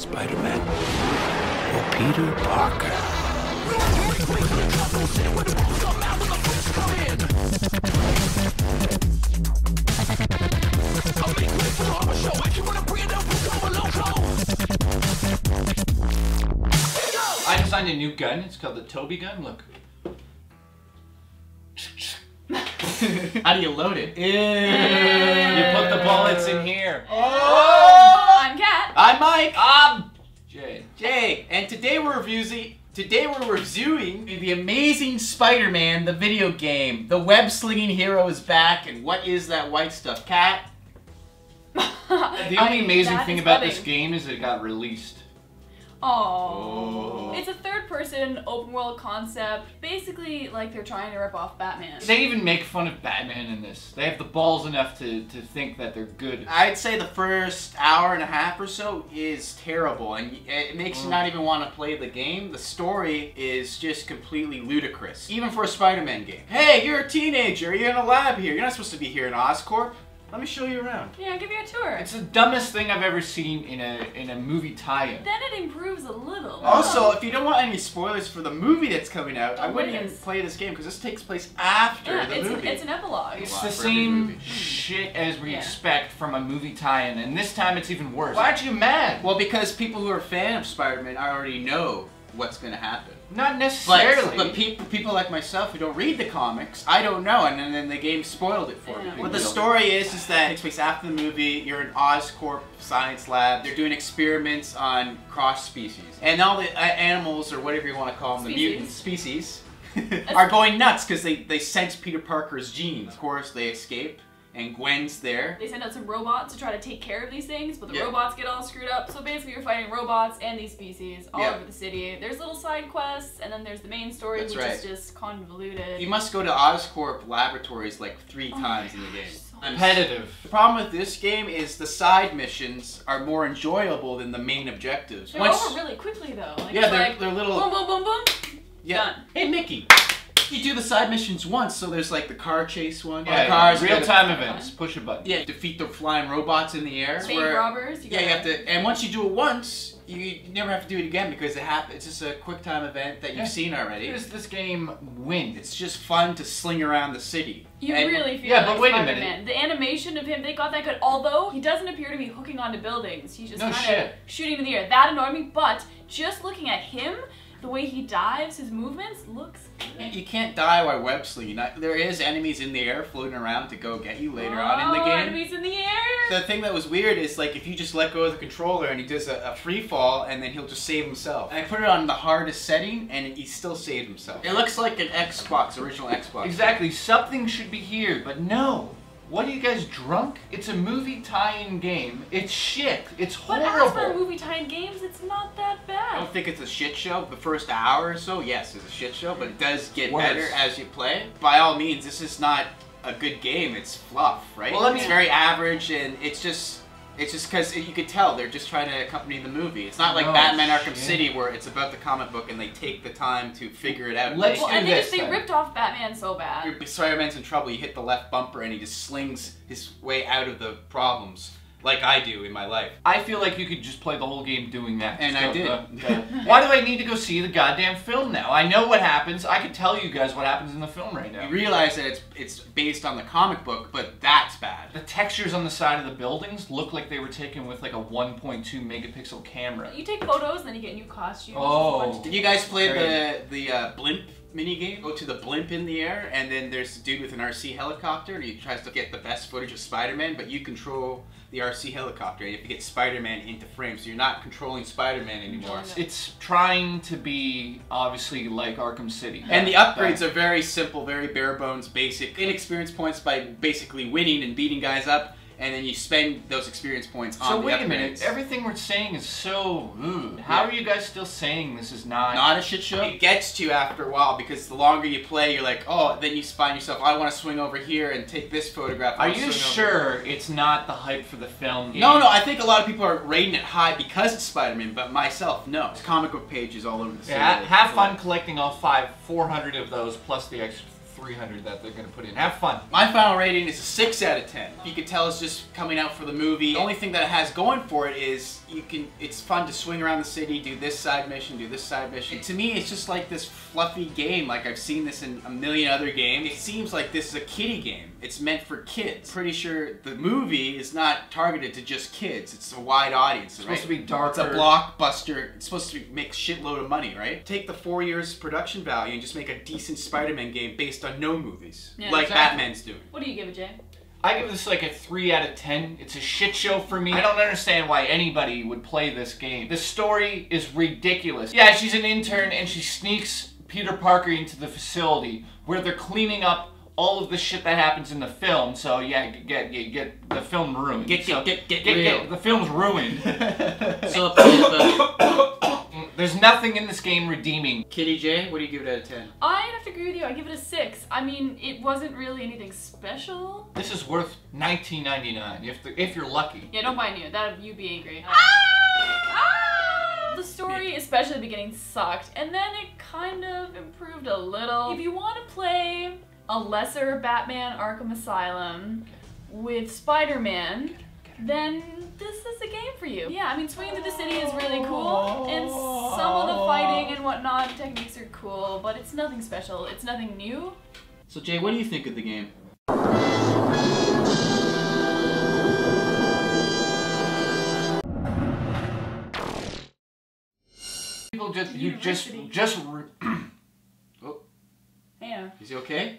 Spider-Man or Peter Parker? I designed a new gun. It's called the Toby gun. Look. How do you load it? You put the bullets in here. Oh! I'm Kat. I'm Mike. I'm Jay. Jay, and today we're reviewing The Amazing Spider-Man, the video game. The web-slinging hero is back, and what is that white stuff? Kat? The only amazing thing about this game is it got released. Oh. It's a third-person open-world concept. Basically, like they're trying to rip off Batman. They even make fun of Batman in this. They have the balls enough to think that they're good. I'd say the first hour and a half or so is terrible, and it makes you not even want to play the game. The story is just completely ludicrous, even for a Spider-Man game. Hey, you're a teenager. You're in a lab here. You're not supposed to be here in Oscorp. Let me show you around. Yeah, I'll give you a tour. It's the dumbest thing I've ever seen in a movie tie-in. Then it improves a little. Also, if you don't want any spoilers for the movie that's coming out, I wouldn't even please. play this game because this takes place after Yeah, the movie. it's an epilogue. It's Wow, the for every same movie. shit as we Yeah. expect from a movie tie-in, and this time it's even worse. Why aren't you mad? Well, because people who are fan of Spider-Man already know what's going to happen. Not necessarily. But people like myself who don't read the comics, I don't know, and then the game spoiled it for me. Yeah. What the story is that it takes place after the movie. You're in Oscorp science lab. They're doing experiments on cross species, and all the animals or whatever you want to call them, the mutant species, are going nuts because they sense Peter Parker's genes. Of course, they escape. And Gwen's there. They send out some robots to try to take care of these things, but the Yeah. robots get all screwed up. So basically you're fighting robots and these species all Yeah. over the city. There's little side quests, and then there's the main story, That's which right. is just convoluted. You must go to Oscorp laboratories like 3 times in the game. Competitive. The problem with this game is the side missions are more enjoyable than the main objectives. They're over really quickly though. Like, Yeah, it's like, they're little. boom, boom, boom, boom. Yeah. Done. Hey, Mickey. You do the side missions once, so there's like the car chase one. Yeah, cars. real-time events. Push a button. Yeah, defeat the flying robots in the air. Bank robbers. Yeah, you have to, and once you do it once, you never have to do it again because it happens. It's just a quick time event that you've seen already. This game wins. It's just fun to sling around the city. You And- really feel yeah, like but wait a Spider-Man. minute. The animation of him, they got that good. Although he doesn't appear to be hooking onto buildings, he's just No kind of shit. shooting in the air. That annoyed me. But just looking at him, the way he dives, his movements looks good. You can't die while web slinging. There is enemies in the air floating around to go get you later on in the game. Enemies in the air. The thing that was weird is like if you just let go of the controller and he does a free fall and then he'll just save himself. And I put it on the hardest setting and he still saved himself. It looks like an Xbox, original Xbox. Exactly. Something should be here, but no. What are you guys, drunk? It's a movie tie-in game. It's shit. It's But horrible. as for movie time games, it's not that I bad. don't think it's a shit show. The first hour or so, yes, it's a shit show, but it does get Worse. better as you play. By all means, this is not a good game. It's fluff, right? Well, let me- It's very average, and it's just because you could tell they're just trying to accompany the movie. It's not like Oh, Batman Arkham shit. City where it's about the comic book and they take the time to figure it out. Let's Well, do and this, they then. ripped off Batman so bad. Spider-Man's in trouble. You hit the left bumper and he just slings his way out of the problems, like I do in my life. I feel like you could just play the whole game doing that. And Just I go, did. Why do I need to go see the goddamn film now? I know what happens. I could tell you guys what happens in the film right now. You realize that it's based on the comic book, but that's bad. The textures on the side of the buildings look like they were taken with like a 1.2 megapixel camera. You take photos, and then you get new costumes. Oh. Did you guys play Great. the blimp minigame? Go to the blimp in the air, and then there's a dude with an RC helicopter, and he tries to get the best footage of Spider-Man, but you control the RC helicopter, and you have to get Spider-Man into frame, so you're not controlling Spider-Man anymore. It's trying to be obviously like Arkham City. And the upgrades are very simple, very bare bones, basic. Gain experience points by basically winning and beating guys up, and then you spend those experience points on So the wait upgrades. a minute, everything we're saying is so How are you guys still saying this is not... Not a shit show? It gets to you after a while because the longer you play, you're like, oh, then you find yourself, I want to swing over here and take this photograph. I Are wanna you swing over sure it's not the hype for the film? No, I think a lot of people are rating it high because it's Spider-Man, but myself, no. There's comic book pages all over the city. Yeah, have fun collecting all 400 of those plus the extra 300 that they're gonna put in. Have fun. My final rating is a 6 out of 10. You can tell it's just coming out for the movie. The only thing that it has going for it is it's fun to swing around the city, do this side mission, do this side mission. To me, it's just like this fluffy game. Like I've seen this in a million other games. It seems like this is a kiddie game. It's meant for kids. Pretty sure the movie is not targeted to just kids. It's a wide audience, right? It's supposed to be darker. It's a blockbuster. It's supposed to make a shitload of money, right? Take the 4 years production value and just make a decent Spider-Man game based on no movies. Yeah, like exactly. Batman's doing. What do you give it, Jay? I give this like a 3 out of 10. It's a shit show for me. I don't understand why anybody would play this game. The story is ridiculous. Yeah, she's an intern and she sneaks Peter Parker into the facility where they're cleaning up all of the shit that happens in the film. So yeah, you get the film ruined. Get real. The film's ruined. So There's nothing in this game redeeming. Kitty J, what do you give it out of 10? I'd have to agree with you. I give it a 6. I mean, it wasn't really anything special. This is worth $19.99 if you're lucky. Yeah, don't buy new. That'd you be angry. The story, especially the beginning, sucked, and then it kind of improved a little. If you want to play a lesser Batman Arkham Asylum with Spider-Man, then this is a game for you. Yeah, I mean, swinging through the city is really cool, and some of the fighting and whatnot techniques are cool, but it's nothing special. It's nothing new. So Jay, what do you think of the game? People University. just Oh, Yeah. is he okay?